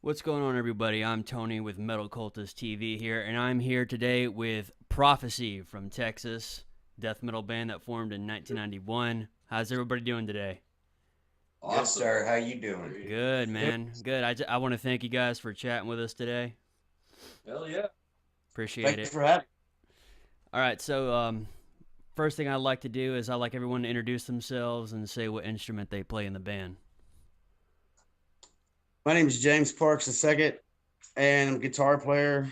What's going on, everybody? I'm Tony with Metal Cultist TV here, and I'm here today with Prophecy from Texas, death metal band that formed in 1991. How's everybody doing today? Awesome. Yes, sir. How you doing? Good, man. Good. I want to thank you guys for chatting with us today. Hell yeah. Appreciate Thanks it. for having. All right, so first thing I'd like to do is I'd like everyone to introduce themselves and say what instrument they play in the band. My name is James Parks II, and I'm a guitar player.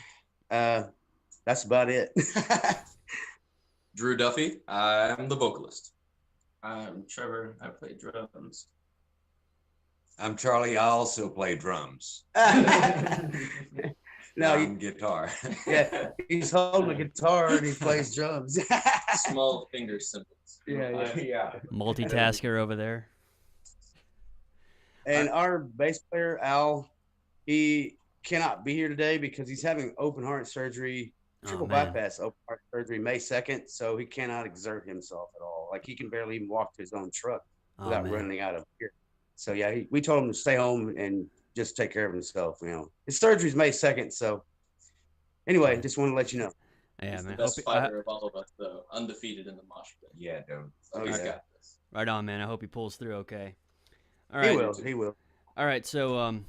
That's about it. Drew Duffy. I'm the vocalist. I'm Trevor. I play drums. I'm Charlie. I also play drums. No, I'm guitar. Yeah, he's holding a guitar and he plays drums. Small finger symbols. Yeah. Multitasker over there. And our bass player, Al, he cannot be here today because he's having open heart surgery, triple bypass open heart surgery May 2nd. So he cannot exert himself at all. Like he can barely even walk to his own truck without running out of here. So yeah, we told him to stay home and just take care of himself. You know, his surgery's May 2nd. So anyway, just want to let you know. Yeah, He's man. the best fighter of all of us, though. Undefeated in the mosh pit. Yeah, dude. Oh, He's yeah. got this. Right on, man. I hope he pulls through okay. All right. He will. All right, so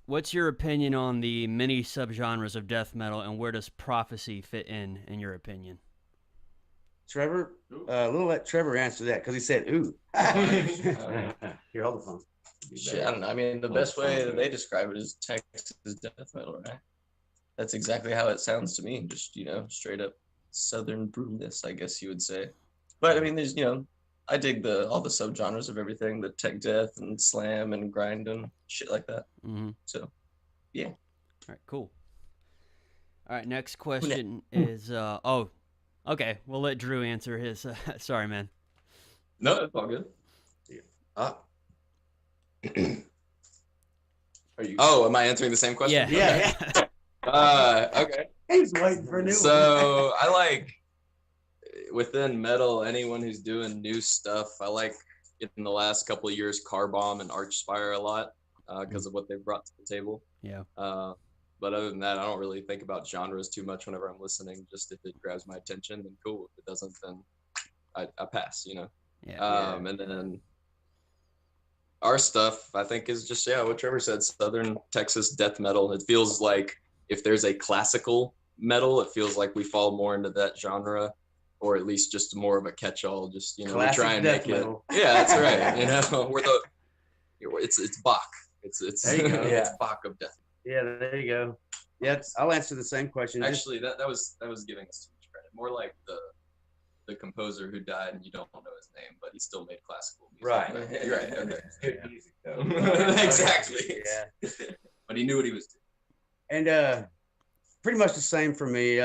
what's your opinion on the many subgenres of death metal, and where does Prophecy fit in your opinion? Trevor, we'll let Trevor answer that because he said, ooh. Here, hold the phone. Shit, I don't know. I mean, the best way that they describe it is Texas death metal, right? That's exactly how it sounds to me. Just, straight up southern brutalness, I guess you would say. But I mean, there's, I dig all the subgenres of everything, the tech death and slam and grind and shit like that. Mm-hmm. So, yeah. All right, cool. All right, next question is, okay, we'll let Drew answer his. Sorry, man. No, it's all good. Are you? Oh, am I answering the same question? Yeah. Okay. He's waiting for a new one. So I like within metal anyone who's doing new stuff. I like in the last couple of years Carbomb and Archspire a lot because of what they've brought to the table. Yeah. But other than that, I don't really think about genres too much whenever I'm listening. Just if it grabs my attention, then cool. If it doesn't, then I pass. Yeah. And then our stuff, I think, is just what Trevor said: Southern Texas death metal. It feels like if there's a classical metal, it feels like we fall more into that genre, or at least just more of a catch-all. Just we try and make metal. it. Yeah, that's right. It's Bach. It's there you go. It's Bach of death. Yeah, there you go. Yeah, I'll answer the same question. Actually, that was giving us too much credit. More like the composer who died and you don't know his name, but he still made classical music. Right. You're right. Okay. Good music, though. Exactly. Yeah. But he knew what he was doing. And pretty much the same for me.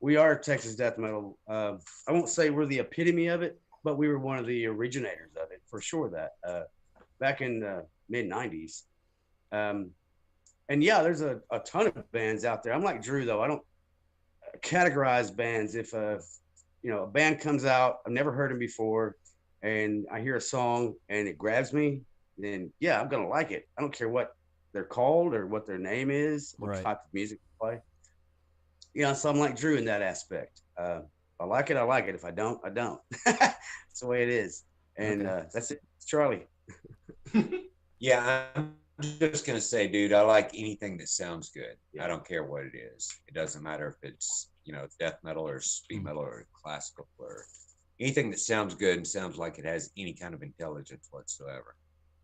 We are Texas death metal. I won't say we're the epitome of it, but we were one of the originators of it for sure. That back in the mid '90s. And yeah, there's a ton of bands out there. I'm like Drew though. I don't categorize bands. If a band comes out, I've never heard them before, and I hear a song and it grabs me, then yeah, I'm gonna like it. I don't care what they're called or what their name is, what type of music they play. So I'm like Drew in that aspect. If I like it, I like it. If I don't, I don't. That's the way it is. And that's it. It's Charlie. Yeah, I'm just going to say, dude, I like anything that sounds good. Yeah. I don't care what it is. It doesn't matter if it's, death metal or speed metal or classical or anything that sounds good and sounds like it has any kind of intelligence whatsoever.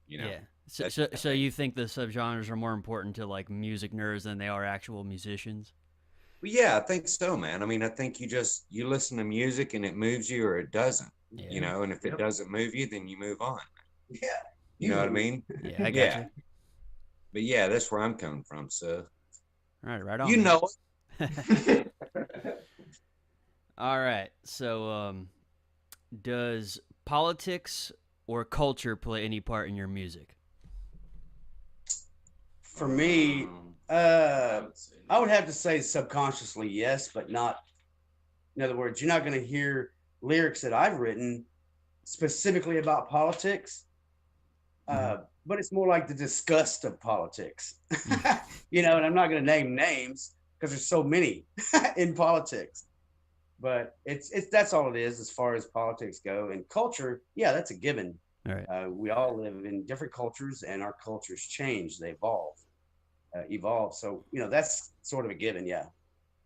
Yeah. So you think the subgenres are more important to like music nerds than they are actual musicians? Well, yeah, I think so, man. I mean, I think you listen to music and it moves you or it doesn't, and if it doesn't move you, then you move on. Yeah. You know what I mean? Yeah, I got you. But yeah, that's where I'm coming from. So, right on. you know it. All right. So, does politics or culture play any part in your music? For me, I would have to say subconsciously yes, but not. In other words, you're not going to hear lyrics that I've written specifically about politics. but it's more like the disgust of politics. You know, and I'm not going to name names because there's so many in politics. But it's that's all it is as far as politics go. And culture, yeah, that's a given. All right. We all live in different cultures, and our cultures change, they evolve. So you know, that's sort of a given. Yeah,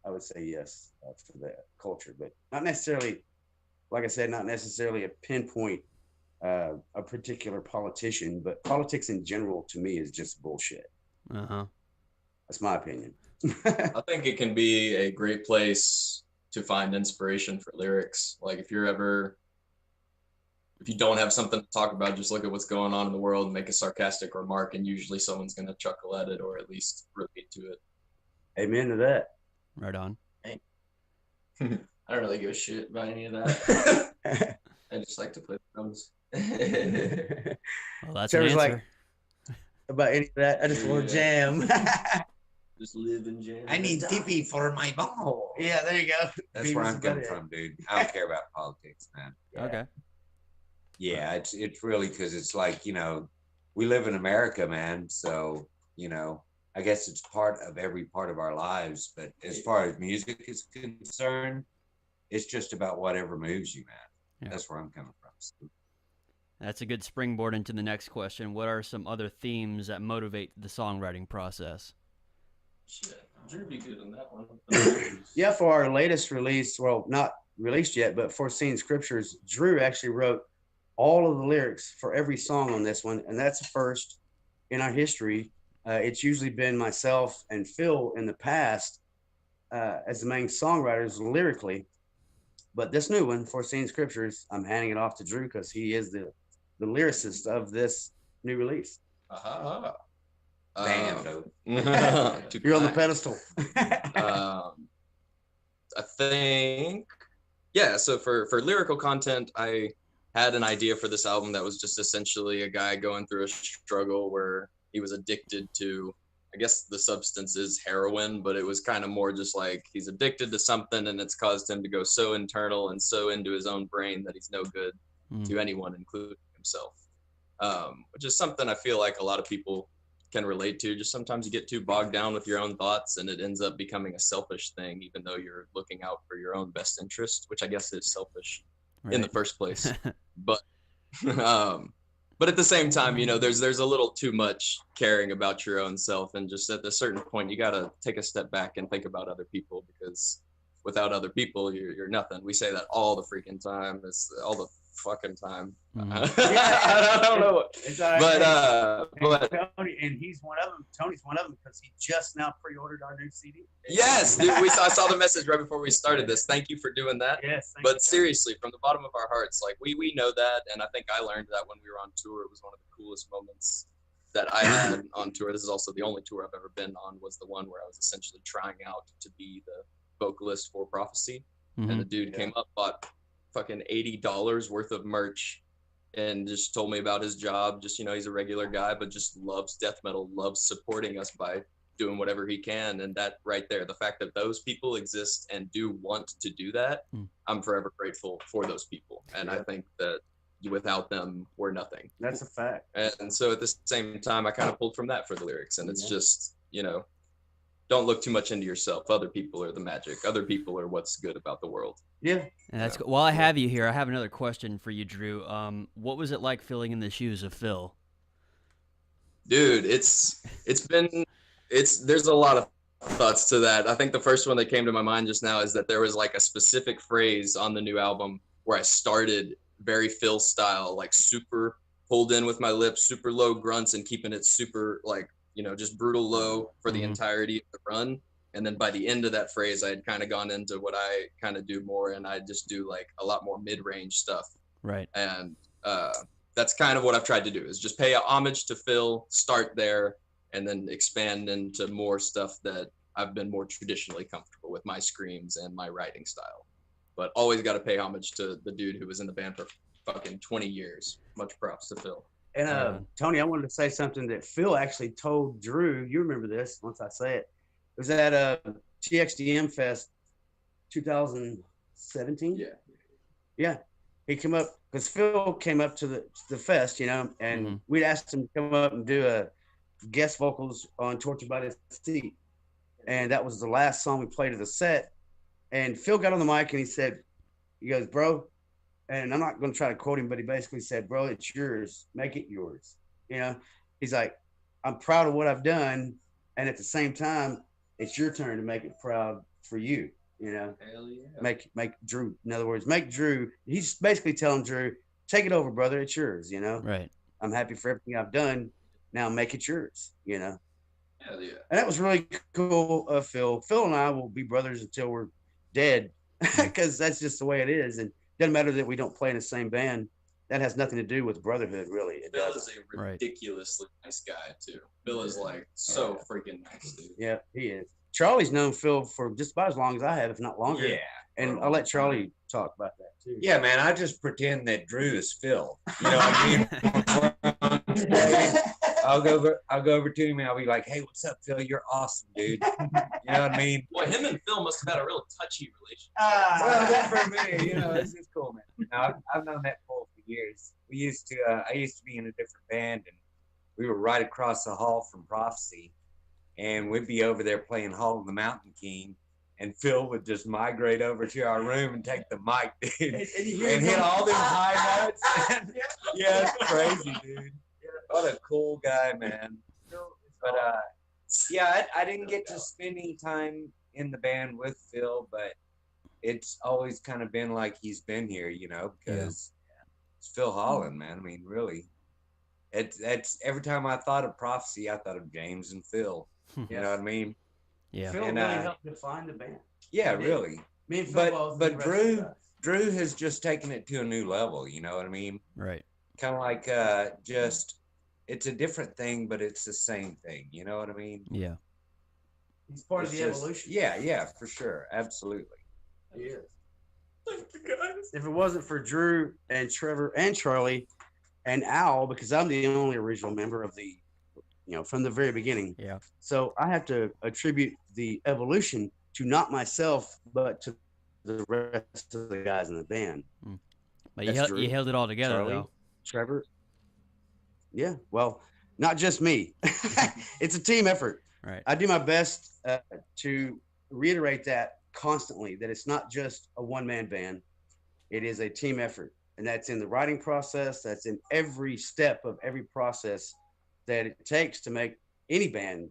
I would say yes for the culture, but not necessarily, like I said, not necessarily a pinpoint a particular politician, but politics in general to me is just bullshit. Uh-huh. That's my opinion. I think it can be a great place to find inspiration for lyrics. Like if you don't have something to talk about, just look at what's going on in the world and make a sarcastic remark, and usually someone's going to chuckle at it or at least relate to it. Amen to that. Right on. I don't really give a shit about any of that. I just like to play the drums. Well, that's Trevor's an like, answer. about any of that, I just want to jam. Just live and jam. I need Duffy for my ball. Yeah, there you go. That's where I'm coming from, dude. I don't care about politics, man. Okay. Yeah, it's really because it's like, you know, we live in America, man. So, you know, I guess it's part of every part of our lives. But as far as music is concerned, it's just about whatever moves you, man. Yeah. That's where I'm coming from. So, That's a good springboard into the next question. What are some other themes that motivate the songwriting process? Shit, Drew be good on that one. Yeah, for our latest release, well, not released yet, but Foreseen Scriptures, Drew actually wrote all of the lyrics for every song on this one, and that's the first in our history. It's usually been myself and Phil in the past as the main songwriters lyrically, but this new one, Foreseen Scriptures, I'm handing it off to Drew because he is the lyricist of this new release. damn, dude. You're on the pedestal. I think, yeah. So for lyrical content, I had an idea for this album that was just essentially a guy going through a struggle where he was addicted to, I guess the substance is heroin, but it was kind of more just like he's addicted to something and it's caused him to go so internal and so into his own brain that he's no good to anyone, including himself. Which is something I feel like a lot of people can relate to. Just sometimes you get too bogged down with your own thoughts and it ends up becoming a selfish thing, even though you're looking out for your own best interest, which I guess is selfish in the first place. But at the same time, you know, there's a little too much caring about your own self, and just at a certain point you got to take a step back and think about other people, because without other people you're nothing. We say that all the freaking time. It's all the fucking time. I don't know. It's all right. But Tony, and he's one of them. Tony's one of them because he just now pre-ordered our new CD. yes, dude, I saw the message right before we started this. Thank you for doing that. Yes. But seriously, from the bottom of our hearts, like we know that, and I think I learned that when we were on tour. It was one of the coolest moments that I had on tour. This is also the only tour I've ever been on, was the one where I was essentially trying out to be the vocalist for Prophecy. And the dude came up, bought fucking $80 worth of merch, and just told me about his job. Just, you know, he's a regular guy, but just loves death metal, loves supporting us by doing whatever he can. And that right there, the fact that those people exist and do want to do that, I'm forever grateful for those people. And I think that without them, we're nothing. That's a fact. And so at the same time, I kind of pulled from that for the lyrics. And it's just, you know, don't look too much into yourself. Other people are the magic. Other people are what's good about the world. Yeah. And that's while I have you here, I have another question for you, Drew. What was it like filling in the shoes of Phil? Dude, there's a lot of thoughts to that. I think the first one that came to my mind just now is that there was like a specific phrase on the new album where I started very Phil style, like super pulled in with my lips, super low grunts, and keeping it super, like, you know, just brutal low for the entirety of the run. And then by the end of that phrase, I had kind of gone into what I kind of do more, and I just do like a lot more mid-range stuff. Right. And that's kind of what I've tried to do, is just pay homage to Phil, start there, and then expand into more stuff that I've been more traditionally comfortable with, my screams and my writing style. But always got to pay homage to the dude who was in the band for fucking 20 years. Much props to Phil. And Tony, I wanted to say something that Phil actually told Drew. You remember this once I say it. It was at TXDM Fest 2017. Yeah. Yeah. he came up because Phil came up to the fest, you know, and we'd asked him to come up and do a guest vocals on Tortured by the Sea. And that was the last song we played of the set. And Phil got on the mic and he goes, bro, and I'm not going to try to quote him, but he basically said, bro, it's yours. Make it yours. You know, he's like, I'm proud of what I've done. And at the same time, it's your turn to make it proud for you. You know, Hell yeah. Make Drew, in other words, make Drew, he's basically telling Drew, take it over, brother. It's yours. You know, Right. I'm happy for everything I've done. Now make it yours, you know? Hell yeah. And that was really cool of Phil. Phil and I will be brothers until we're dead because that's just the way it is. And it doesn't matter that we don't play in the same band. That has nothing to do with brotherhood, really. It Bill doesn't. is a ridiculously nice guy too. Bill is like so freaking nice, dude. Yeah, he is. Charlie's known Phil for just about as long as I have, if not longer. Yeah. And I'll let Charlie talk about that too. Yeah, man. I just pretend that Drew is Phil. You know what I mean? I'll go over to him and I'll be like, "Hey, what's up, Phil? You're awesome, dude." You know what I mean? Boy, him and Phil must have had a real touchy relationship. Well, that's for me. You know, this is cool, man. Now, I've known that Paul for years. We used to. I used to be in a different band, and we were right across the hall from Prophecy, and we'd be over there playing Hall of the Mountain King. And Phil would just migrate over to our room and take the mic, dude, and hit all them high notes. Yeah, it's crazy, dude. What a cool guy, man. But yeah, I didn't get to spend any time in the band with Phil, but it's always kind of been like he's been here, you know, because it's Phil Holland, man. I mean, really, that's every time I thought of Prophecy, I thought of James and Phil. You know what I mean? Yeah. Phil And, really helped define the band. Yeah, He did. really. Me and Phil But Drew has just taken it to a new level. You know what I mean? Right. Kind of like just it's a different thing, but it's the same thing. You know what I mean? Yeah. He's part It's of the just- evolution. Yeah, for sure, absolutely. He is. If it wasn't for Drew and Trevor and Charlie and Al, because I'm the only original member of the, you know, from the very beginning. Yeah. So I have to attribute the evolution to not myself, but to the rest of the guys in the band. But That's you Drew, held it all together, Charlie, though. Trevor. Yeah. Well, not just me. It's a team effort. Right. I do my best to reiterate that constantly, that it's not just a one-man band. It is a team effort. And that's in the writing process. That's in every step of every process that it takes to make any band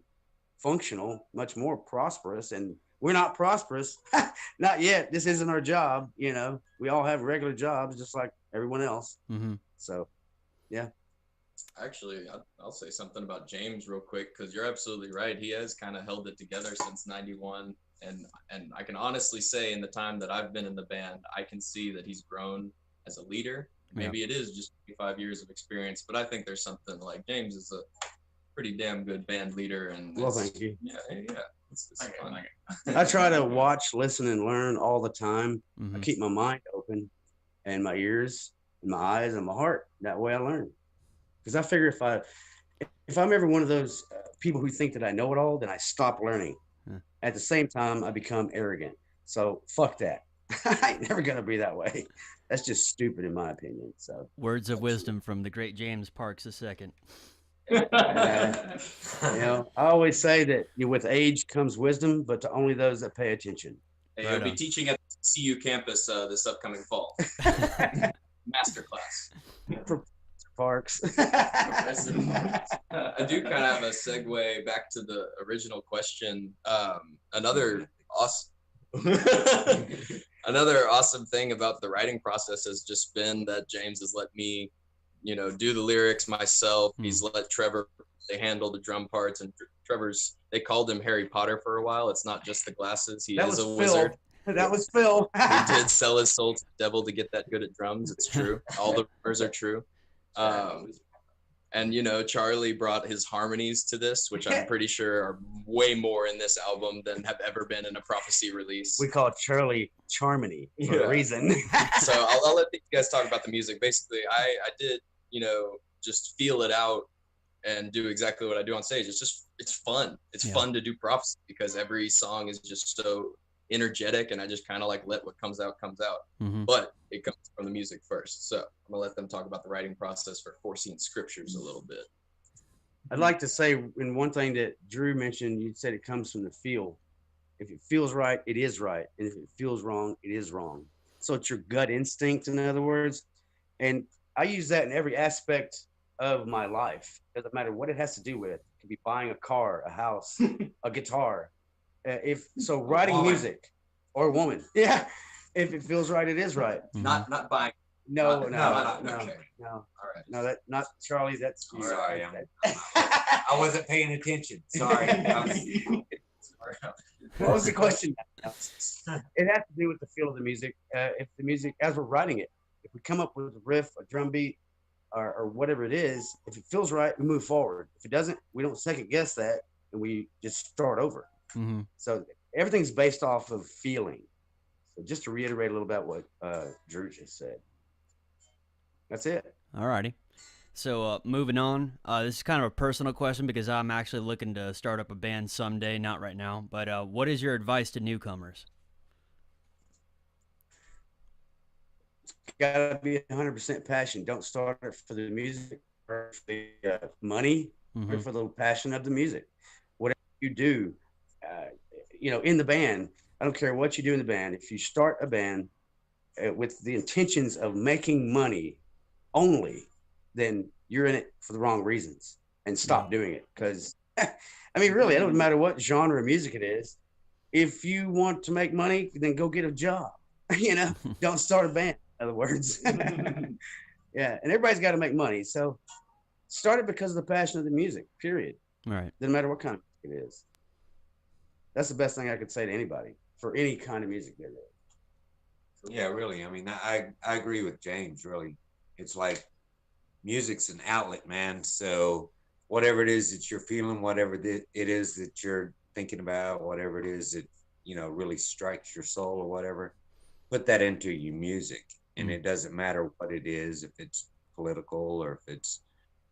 functional, much more prosperous. And we're not prosperous. Not yet. This isn't our job. You know, we all have regular jobs just like everyone else. Mm-hmm. So, yeah. Actually, I'll say something about James real quick because you're absolutely right. He has kind of held it together since '91, and I can honestly say in the time that I've been in the band, I can see that he's grown as a leader. Maybe it is just 5 years of experience, but I think there's something like James is a pretty damn good band leader. And Well, thank you. Yeah, it's fun. I try to watch, listen, and learn all the time. Mm-hmm. I keep my mind open and my ears and my eyes and my heart. That way I learn. Because I figure if I'm ever one of those people who think that I know it all, then I stop learning. At the same time, I become arrogant. So fuck that. I ain't never going to be that way. That's just stupid in my opinion. So Words of wisdom from the great James Parks II. you know, I always say that with age comes wisdom, but to only those that pay attention. Hey, Right I'll be on. teaching at the CU campus this upcoming fall. Masterclass. Parks. I do kind of have a segue back to the original question. Another awesome thing about the writing process has just been that James has let me, you know, do the lyrics myself. He's let Trevor handle the drum parts, and they called him Harry Potter for a while. It's not just the glasses. He is a wizard. That was Phil. He did sell his soul to the devil to get that good at drums. It's true. All the rumors are true. And you know, Charlie brought his harmonies to this, which I'm pretty sure are way more in this album than have ever been in a Prophecy release. We call Charlie Charmony for a reason. So I'll let you guys talk about the music. Basically, I did, you know, just feel it out and do exactly what I do on stage. It's fun. It's fun to do Prophecy because every song is just so energetic, and I just kind of like let what comes out. Mm-hmm. But it comes from the music first. So I'm gonna let them talk about the writing process for Foreseen Scriptures a little bit. I'd like to say, in one thing that Drew mentioned, you said it comes from the feel. If it feels right, it is right. And if it feels wrong, it is wrong. So it's your gut instinct, in other words. And I use that in every aspect of my life. Doesn't matter what it has to do with. It could be buying a car, a house, a guitar. Writing music or a woman. Yeah. If it feels right, it is right. Mm-hmm. Not buying. No. Okay. No. All right. No, that not Charlie. That's you. Sorry, I wasn't paying attention. Sorry. What was the question? It has to do with the feel of the music. If the music, as we're writing it, if we come up with a riff, a drum beat, or whatever it is, if it feels right, we move forward. If it doesn't, we don't second guess that, and we just start over. Mm-hmm. So everything's based off of feeling. So just to reiterate a little about what Drew just said. That's it. All righty. So moving on, this is kind of a personal question because I'm actually looking to start up a band someday, not right now. But what is your advice to newcomers? It's got to be 100% passion. Don't start it for the music or for the money, Mm-hmm. or for the passion of the music. Whatever you do, in the band, I don't care what you do in the band. If you start a band with the intentions of making money only, then you're in it for the wrong reasons, and stop doing it. Because, really, it doesn't matter what genre of music it is. If you want to make money, then go get a job. Don't start a band, in other words. Yeah, and everybody's got to make money. So start it because of the passion of the music, period. Right. Doesn't matter what kind of music it is. That's the best thing I could say to anybody for any kind of music there is. Yeah, really. I agree with James, really. It's like music's an outlet, man. So whatever it is that you're feeling, whatever it is that you're thinking about, whatever it is that, really strikes your soul or whatever, put that into your music. And it doesn't matter what it is, if it's political or if it's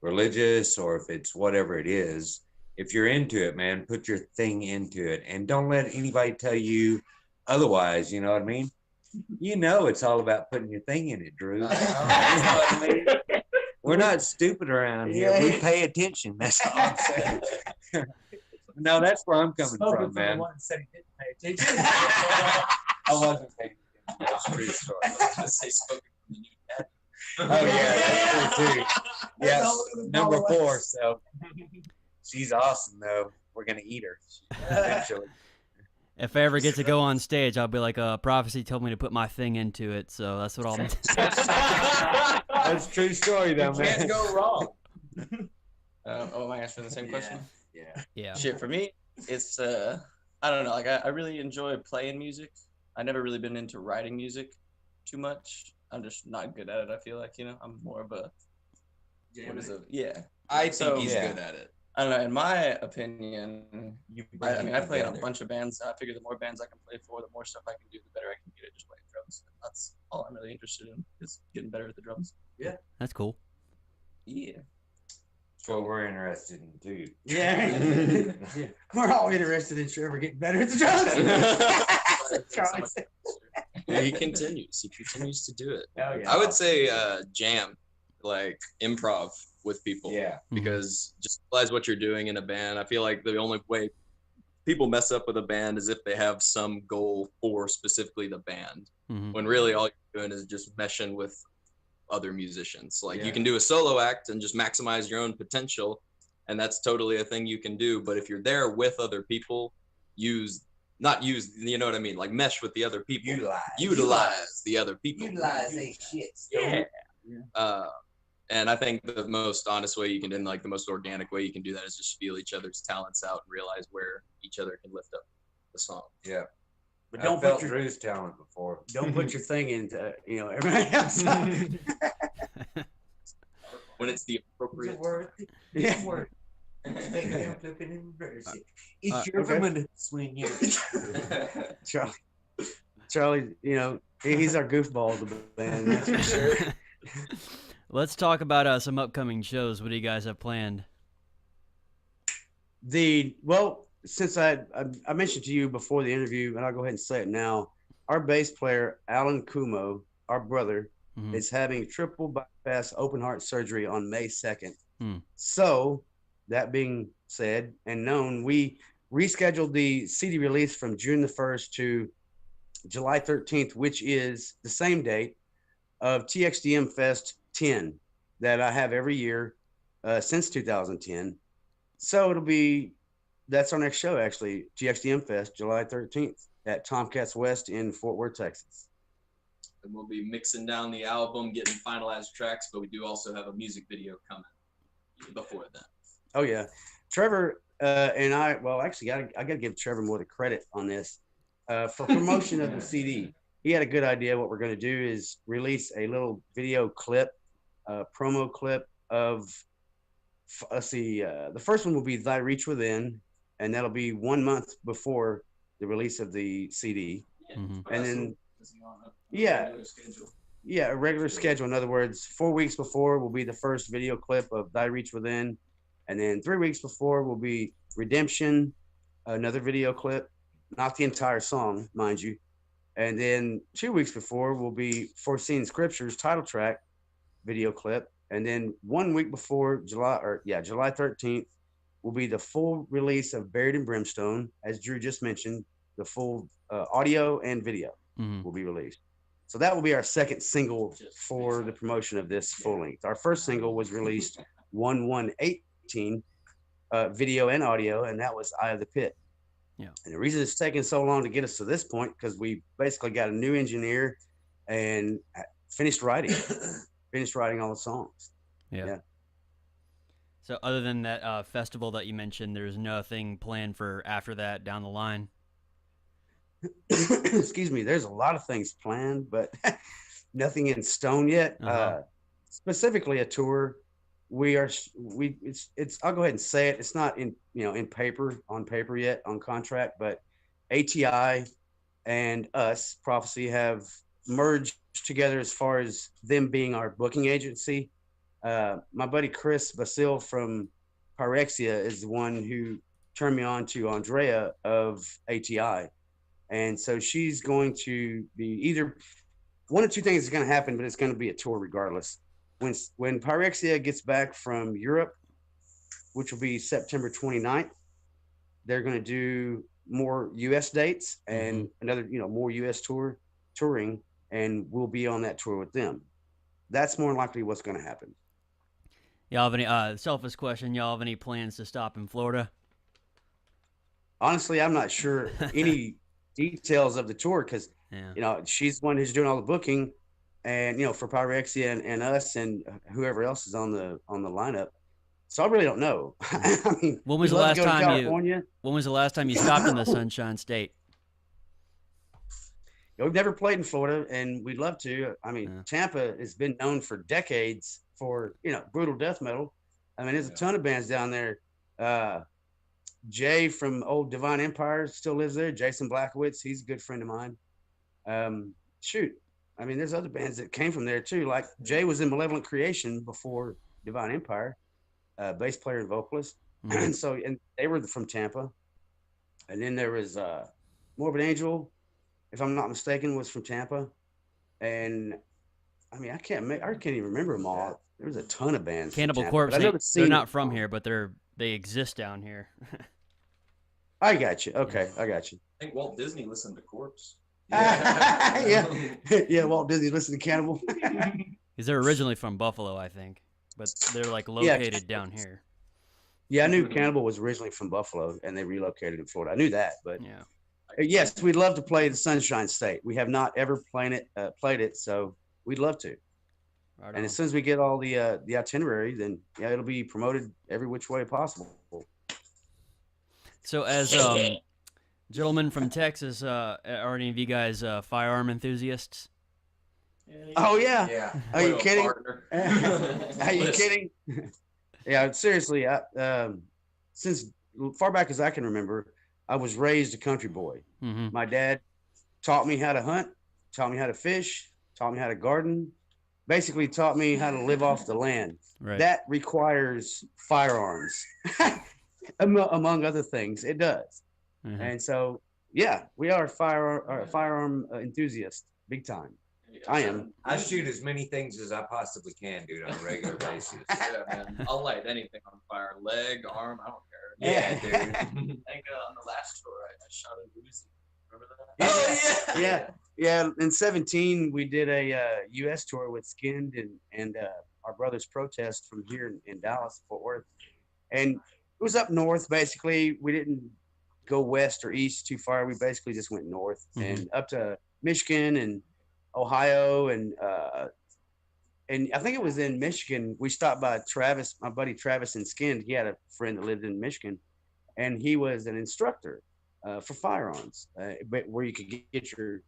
religious or if it's whatever it is. If you're into it, man, put your thing into it and don't let anybody tell you otherwise. You know what I mean? It's all about putting your thing in it, Drew. You know what I mean? We're not stupid around here. We pay attention. That's all I'm saying. No, that's where I'm coming from, man. One said he didn't pay attention. I wasn't paying attention. That's a true story. Oh yeah, that's true too. Yeah, number 4. So she's awesome though. We're gonna eat her eventually. If I ever get to go on stage, I'll be like, Prophecy told me to put my thing into it, so that's what I'll do. That's a true story though, man. Can't go wrong. Am I answering the same question? Yeah. Shit, for me, it's I don't know. Like I really enjoy playing music. I never really been into writing music too much. I'm just not good at it. I feel like I'm more of a I think he's good at it. I don't know. In my opinion, I play in a bunch of bands. I figure the more bands I can play for, the more stuff I can do, the better I can get at just playing drums. That's all I'm really interested in, is getting better at the drums. Yeah. That's cool. Yeah. That's what we're interested in too. Yeah. We're all interested in Trevor getting better at the drums. He continues to do it. Oh, yeah. I would say jam, like improv with people. Yeah. Because just realize what you're doing in a band. I feel like the only way people mess up with a band is if they have some goal for specifically the band. Mm-hmm. When really all you're doing is just meshing with other musicians. Like you can do a solo act and just maximize your own potential, and that's totally a thing you can do. But if you're there with other people, you know what I mean? Like mesh with the other people. Utilize the other people. Utilize a shit. Yeah. And I think the most honest way you can, and like the most organic way you can do that, is just feel each other's talents out and realize where each other can lift up the song. Yeah. But I don't felt put Drew's talent before. Don't put your thing into everybody else. When it's the appropriate Yeah. Word. It's your okay. woman swing you. Charlie, he's our goofball of the band. That's for sure. Let's talk about some upcoming shows. What do you guys have planned? since I mentioned to you before the interview, and I'll go ahead and say it now, our bass player Alan Culmo, our brother, is having triple bypass open heart surgery on May 2nd. So that being said and known, we rescheduled the CD release from June the 1st to July 13th, which is the same date of TXDM Fest 10 that I have every year since 2010. So that's our next show, actually, TXDM Fest, July 13th at Tomcats West in Fort Worth, Texas. And we'll be mixing down the album, getting finalized tracks, but we do also have a music video coming before that. Oh, yeah. Trevor and I, well, actually, I got to give Trevor more the credit on this. For promotion of the CD, he had a good idea. What we're going to do is release a little video clip, promo clip of, let's see, the first one will be Thy Reach Within, and that'll be 1 month before the release of the CD. And then, a regular schedule. In other words, 4 weeks before will be the first video clip of Thy Reach Within, and then 3 weeks before will be Redemption, another video clip, not the entire song, mind you. And then 2 weeks before will be Foreseen Scriptures title track video clip. And then 1 week before July 13th will be the full release of Buried in Brimstone, as Drew just mentioned. The full audio and video will be released. So that will be our second single for the promotion of this full length. Our first single was released 1/1/18, video and audio, and that was Eye of the Pit. Yeah. And the reason it's taken so long to get us to this point, because we basically got a new engineer and finished writing all the songs. Yeah. So other than that festival that you mentioned, there's nothing planned for after that down the line? Excuse me. There's a lot of things planned, but nothing in stone yet. Specifically a tour. It's I'll go ahead and say it. It's not on paper yet on contract, but ATI and us, Prophecy, have merged together as far as them being our booking agency. My buddy Chris Basil from Pyrexia is the one who turned me on to Andrea of ATI. And so she's going to be either one of two things is going to happen, but it's going to be a tour regardless. When Pyrexia gets back from Europe, which will be September 29th, they're going to do more U.S. dates and another, more U.S. touring, and we'll be on that tour with them. That's more likely what's going to happen. Y'all have any selfish question? Y'all have any plans to stop in Florida? Honestly, I'm not sure any details of the tour because she's the one who's doing all the booking, and for Pyrexia and us and whoever else is on the lineup. So I really don't know. I mean, when was the last time you stopped in the Sunshine State? We've never played in Florida, and we'd love to. I mean, Tampa has been known for decades for brutal death metal. I mean, there's a ton of bands down there. Jay from old Divine Empire still lives there. Jason Blackowitz, he's a good friend of mine. I mean, there's other bands that came from there too. Like Jay was in Malevolent Creation before Divine Empire, bass player and vocalist. And they were from Tampa. And then there was Morbid Angel, if I'm not mistaken, was from Tampa. And I mean, I can't even remember them all. There was a ton of bands. Cannibal Corpse, they're not from here, but they exist down here. I got you. Okay, I got you. I think Walt Disney listened to Corpse. Yeah, Walt Disney listened to Cannibal. Because they're originally from Buffalo, I think, but they're located down here. Yeah, I knew Cannibal was originally from Buffalo, and they relocated in Florida. I knew that, but yes, we'd love to play the Sunshine State. We have not ever played it, so we'd love to. Right, and as soon as we get all the itinerary, then it'll be promoted every which way possible. So as gentlemen from Texas, are any of you guys firearm enthusiasts? Oh yeah. Are you kidding? Are you kidding? Yeah, seriously. Since far back as I can remember, I was raised a country boy. My dad taught me how to hunt, taught me how to fish, taught me how to garden, basically taught me how to live off the land. Right. That requires firearms. among other things. It does. Mhm. And so, yeah, we are firearm enthusiasts, big time. I am. I shoot as many things as I possibly can, dude, on a regular basis. Yeah, man. I'll light anything on fire. Leg, arm, I don't care. Yeah, dude. I think on the last tour, I shot a Uzi. Remember that? Oh, Yeah, yeah. In 17, we did a U.S. tour with Skinned and our brothers Protest from here in Dallas, Fort Worth, and it was up north. Basically, we didn't go west or east too far. We basically just went north and up to Michigan and Ohio and I think it was in Michigan. We stopped by Travis, my buddy Travis and Skinned. He had a friend that lived in Michigan, and he was an instructor for firearms, but where you could get your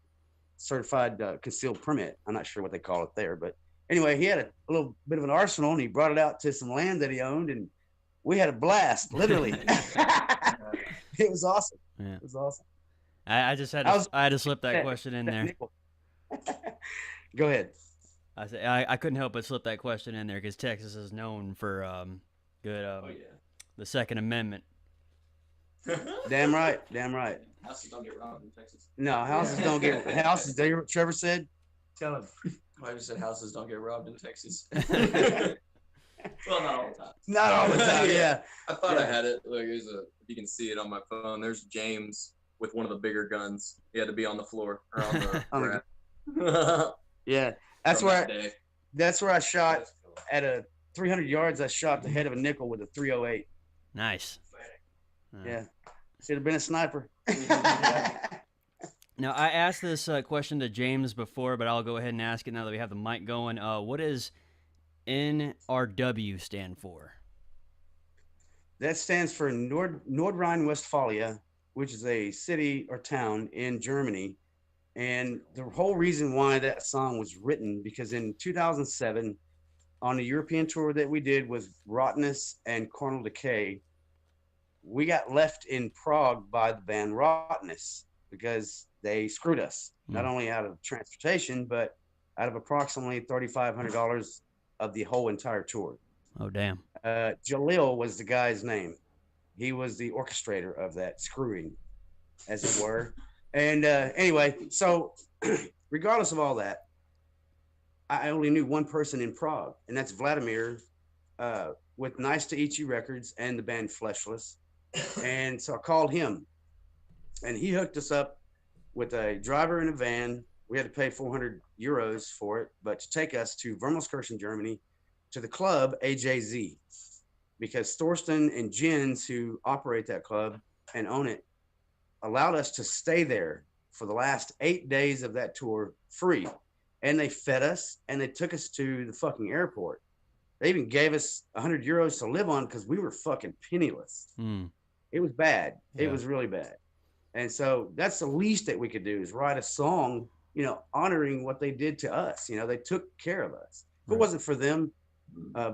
certified concealed permit. I'm not sure what they call it there, but anyway, he had a little bit of an arsenal, and he brought it out to some land that he owned, and we had a blast, literally. It was awesome. Yeah. It was awesome. I just had to, I had to slip that question in there. Go ahead. I said I couldn't help but slip that question in there because Texas is known for good the Second Amendment. Damn right. Damn right. Houses don't get robbed in Texas. No, houses don't get houses. Did you hear what Trevor said? Tell him. I just said houses don't get robbed in Texas. Well, not all the time. Not all the time. Yeah. I thought I Yeah. had it. Look, if you can see it on my phone. There's James with one of the bigger guns. He had to be on the floor or on the On the- ground. Yeah. That's From where that day. that's where I shot at a 300 yards. I shot the head of a nickel with a 308. Nice. Yeah. Should have been a sniper. Now I asked this question to James before, but I'll go ahead and ask it now that we have the mic going. What does NRW stand for? That stands for Nordrhein-Westphalia, which is a city or town in Germany. And the whole reason why that song was written, because in 2007, on the European tour that we did with Rottenness and Carnal Decay, we got left in Prague by the band Rottenness because they screwed us, not only out of transportation, but out of approximately $3,500 of the whole entire tour. Oh damn. Jalil was the guy's name. He was the orchestrator of that screwing, as it were. And anyway, so regardless of all that, I only knew one person in Prague, and that's Vladimir with Nice to Eat You Records and the band Fleshless. And so I called him, and he hooked us up with a driver in a van. We had to pay 400 euros for it, but to take us to Wermelskirchen, Germany, to the club AJZ, because Thorsten and Jens, who operate that club and own it, allowed us to stay there for the last 8 days of that tour free. And they fed us and they took us to the fucking airport. They even gave us 100 euros to live on because we were fucking penniless. It was bad. It was really bad. And so that's the least that we could do is write a song, honoring what they did to us. They took care of us. If it wasn't for them,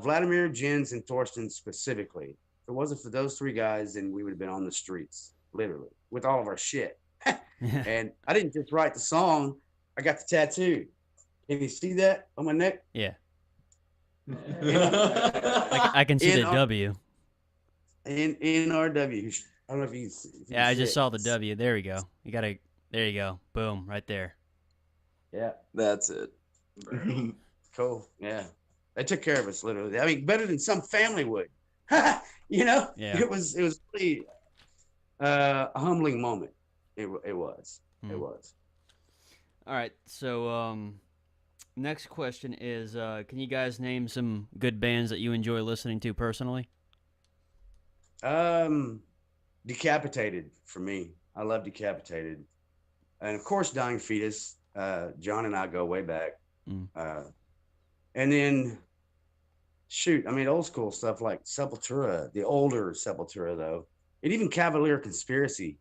Vladimir, Jens, and Thorsten specifically, if it wasn't for those three guys, then we would have been on the streets, literally, with all of our shit. And I didn't just write the song, I got the tattoo. Can you see that on my neck? Yeah. I can see the W. In NRW. I don't know if you Yeah, I just see saw it. the W. There we go. There you go. Boom, right there. Yeah. That's it. Cool. Yeah. They took care of us, literally. I mean, better than some family would. Yeah. It was really a humbling moment. It was. It was. All right. So, next question is, can you guys name some good bands that you enjoy listening to personally? Decapitated for me. I love Decapitated. And of course, Dying Fetus. John and I go way back. And then, shoot, I mean, old school stuff like Sepultura, the older Sepultura, though, and even Cavalier Conspiracy.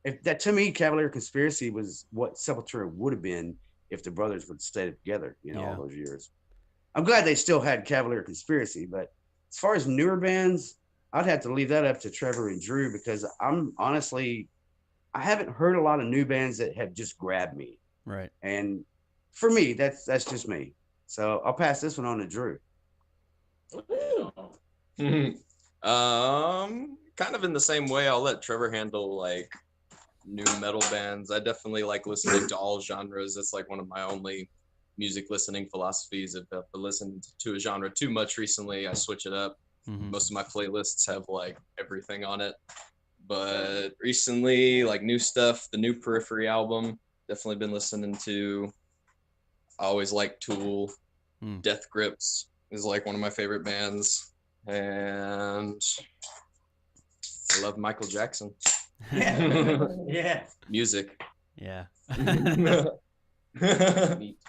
If that, to me, Cavalier Conspiracy was what Sepultura would have been if the brothers would have stayed together, all those years. I'm glad they still had Cavalier Conspiracy, but as far as newer bands, I'd have to leave that up to Trevor and Drew because I'm honestly, I haven't heard a lot of new bands that have just grabbed me. Right. And for me, that's just me. So I'll pass this one on to Drew. Kind of in the same way, I'll let Trevor handle like new metal bands. I definitely like listening to all genres. That's like one of my only music listening philosophies. If I've listened to a genre too much recently, I switch it up. Most of my playlists have like everything on it. But recently, like new stuff, the new Periphery album, definitely been listening to. I always like Tool. Death Grips is like one of my favorite bands. And I love Michael Jackson. Yeah. Music. Yeah. I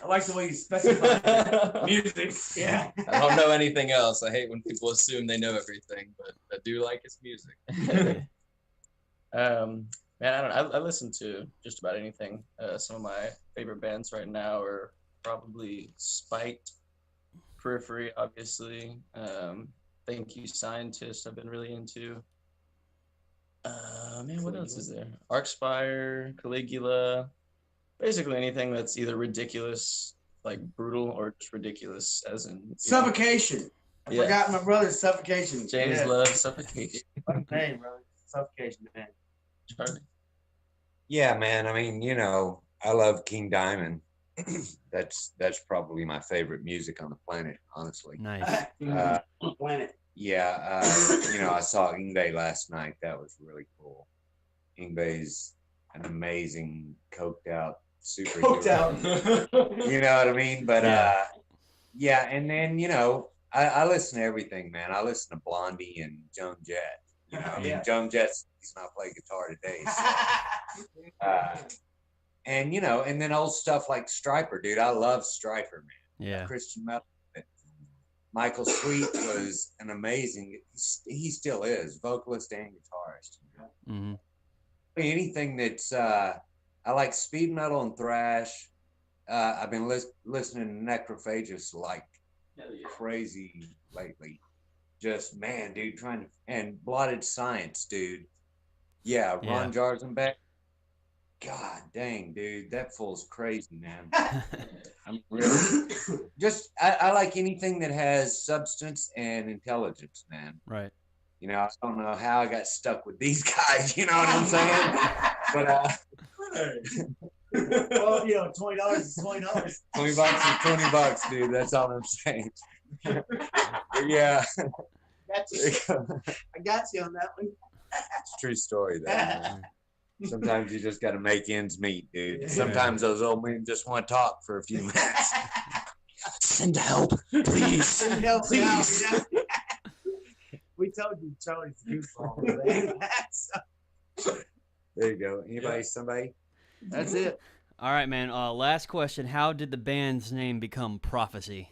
like the way you specify music. Yeah. I don't know anything else. I hate when people assume they know everything, but I do like his music. Man, I don't know. I listen to just about anything. Some of my favorite bands right now are probably Spite, Periphery, obviously. Thank You, Scientist, I've been really into. Man, what else is there? Arcspire, Caligula, basically anything that's either ridiculous, like brutal, or just ridiculous, as in Suffocation. I forgot my brother's Suffocation. James loves Suffocation. Hey, brother. Suffocation, man. Charlie. Yeah, man. I mean, you know, I love King Diamond. That's probably my favorite music on the planet, honestly. Nice. Planet. Yeah, you know, I saw Ingve last night. That was really cool. Ingve's an amazing, coked out superhero. Poked out. You know what I mean? But Yeah. yeah, and then you know, I listen to everything, man. I listen to Blondie and Joan Jett. You know, I mean, Yeah. Joan Jett's not play guitar today. So, and you know, and then old stuff like Stryper, dude. I love Stryper, man. Yeah. Christian metal. Michael Sweet was an amazing. He still is vocalist and guitarist. Mm-hmm. Anything that's I like speed metal and thrash. I've been listening to Necrophagus like crazy lately. Just man, dude, trying to and Blotted Science, dude. Yeah, Ron Jarzenbeck. God dang, dude, that fool's crazy, man. I'm really just I like anything that has substance and intelligence, man. Right. You know, I don't know how I got stuck with these guys, you know what I'm saying? But Well, you know, $20 is $20. $20 is $20, dude. That's all I'm saying. Yeah. I got you on that one. It's a true story, though. Man. Sometimes you just got to make ends meet, dude. Sometimes those old men just want to talk for a few minutes. Send help, please. Send help, please. We told you Charlie's goofball. There you go. Anybody, somebody? That's it. All right, man. Last question. How did the band's name become Prophecy?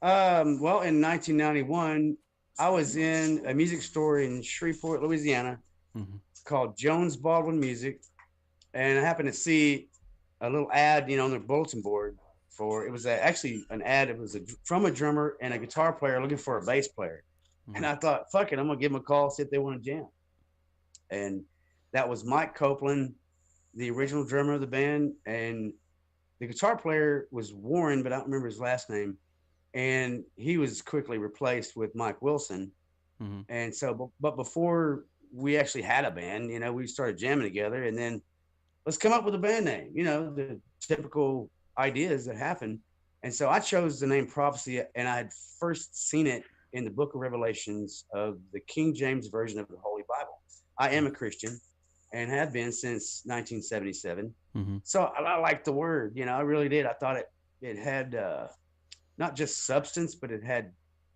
Well, in 1991, I was in a music store in Shreveport, Louisiana, called Jones Baldwin Music, and I happened to see a little ad, you know, on their bulletin board for it was actually an ad. It was from a drummer and a guitar player looking for a bass player, and I thought, fuck it, I'm gonna give them a call, see if they want to jam. And that was Mike Copeland, the original drummer of the band, and the guitar player was Warren, but I don't remember his last name. And he was quickly replaced with Mike Wilson. And so, but before we actually had a band, you know, we started jamming together, and then let's come up with a band name, you know, the typical ideas that happen. And so I chose the name Prophecy, and I had first seen it in the Book of Revelations of the King James Version of the Holy Bible. I am a Christian and have been since 1977. So I liked the word, you know, I really did. I thought it had not just substance, but it had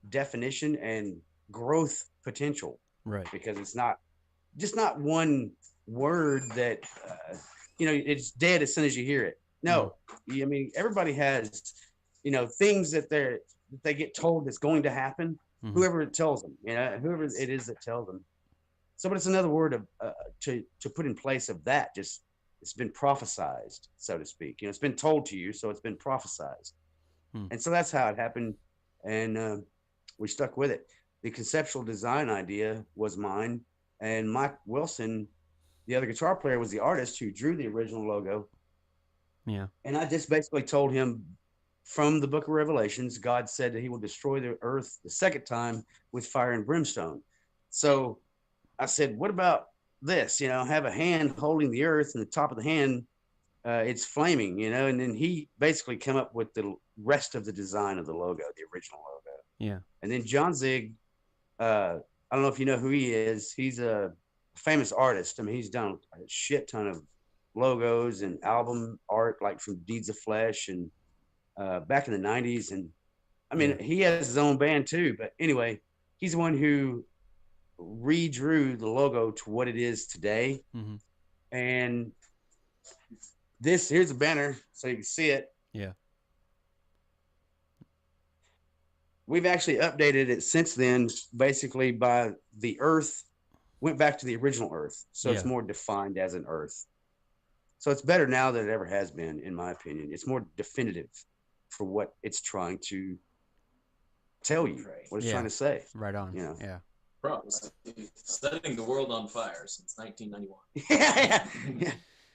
definition and growth potential. Right. Because it's not one word that, you know, it's dead as soon as you hear it. No, I mean, everybody has, you know, things that they get told that's going to happen. Whoever tells them, you know, whoever it is that tells them. So, but it's another word of to put in place of that. Just it's been prophesized, so to speak. You know, it's been told to you, so it's been prophesized. And so that's how it happened, and we stuck with it. The conceptual design idea was mine, and Mike Wilson, the other guitar player, was the artist who drew the original logo. Yeah. And I just basically told him from the book of Revelations, God said that he will destroy the earth the second time with fire and brimstone. So I said, what about this? Have a hand holding the earth, and the top of the hand, it's flaming, and then he basically came up with the rest of the design of the logo, the original logo. Yeah. And then John Zig, I don't know if you know who he is. He's a famous artist. I mean, he's done a shit ton of logos and album art, like from Deeds of Flesh and back in the 90s. And I mean, he has his own band too. But anyway, he's the one who redrew the logo to what it is today. Mm-hmm. And here's a banner so you can see it. Yeah. We've actually updated it since then, basically by the earth, went back to the original earth. So it's more defined as an earth. So it's better now than it ever has been, in my opinion. It's more definitive for what it's trying to tell you, what it's trying to say. Right on. Yeah. Promise. Setting the world on fire since 1991. yeah.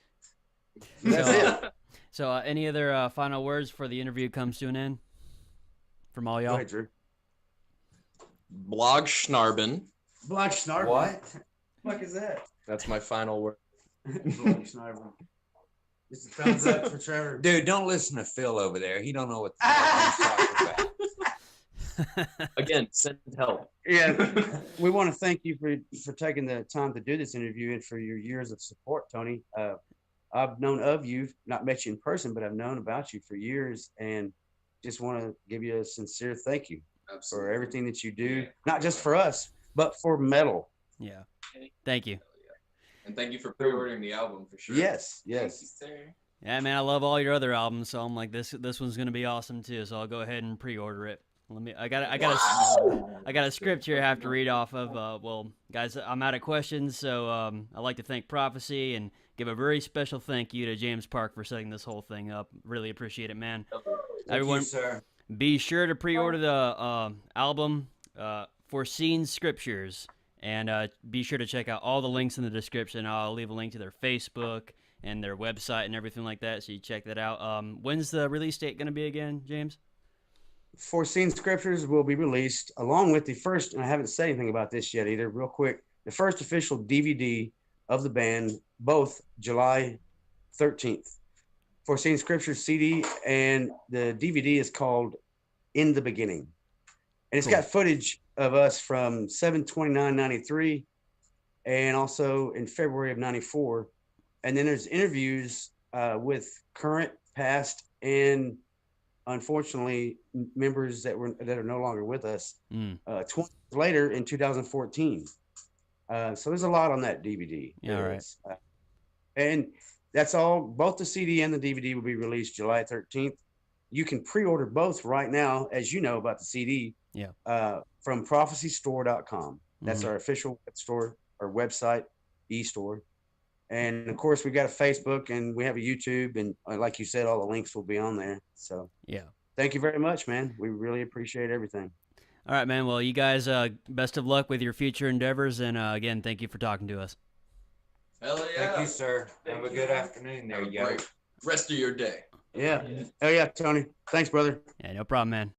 That's it. So any other final words before the interview comes to an end from all y'all? Go ahead, Drew. Blog Schnarben. Blog Schnarben. What? What is that? That's my final word. Blog Schnarben. Just a thumbs up for Trevor. Dude, don't listen to Phil over there. He don't know what the fuck he's talking about. Again, send help. Yeah, we want to thank you for taking the time to do this interview and for your years of support, Tony. I've known of you, not met you in person, but I've known about you for years, and just want to give you a sincere thank you for everything that you do, not just for us, but for metal. Yeah. Thank you. And thank you for pre-ordering the album for sure. Yes. Thank you, sir. Yeah, man, I love all your other albums, so I'm like, this one's gonna be awesome too. So I'll go ahead and pre-order it. I got a script here I have to read off of. Well, guys, I'm out of questions, so I'd like to thank Prophecy and give a very special thank you to James Park for setting this whole thing up. Really appreciate it, man. Everyone, Thank you, sir. be sure to pre-order the album, Foreseen Scriptures, and be sure to check out all the links in the description. I'll leave a link to their Facebook and their website and everything like that, so you check that out. When's the release date going to be again, James? Foreseen Scriptures will be released along with the first, and I haven't said anything about this yet either, real quick, the first official DVD of the band, both July 13th. Foreseen Scriptures CD, and the DVD is called In the Beginning. And it's got footage of us from 7/29/93 and also in February of 94. And then there's interviews with current, past, and unfortunately members that are no longer with us 20 years later in 2014. So there's a lot on that DVD. Yeah, all right. And that's all. Both the CD and the DVD will be released July 13th. You can pre-order both right now, as you know about the CD. Yeah. From prophecystore.com. That's our official store or website, e-store. And of course, we got a Facebook and we have a YouTube, and like you said, all the links will be on there. So yeah, thank you very much, man. We really appreciate everything. All right, man. Well, you guys, best of luck with your future endeavors, and again, thank you for talking to us. Hell yeah. Thank you, sir. Have a good afternoon there, yo. Rest of your day. Yeah. Oh yeah, Tony. Thanks, brother. Yeah, no problem, man.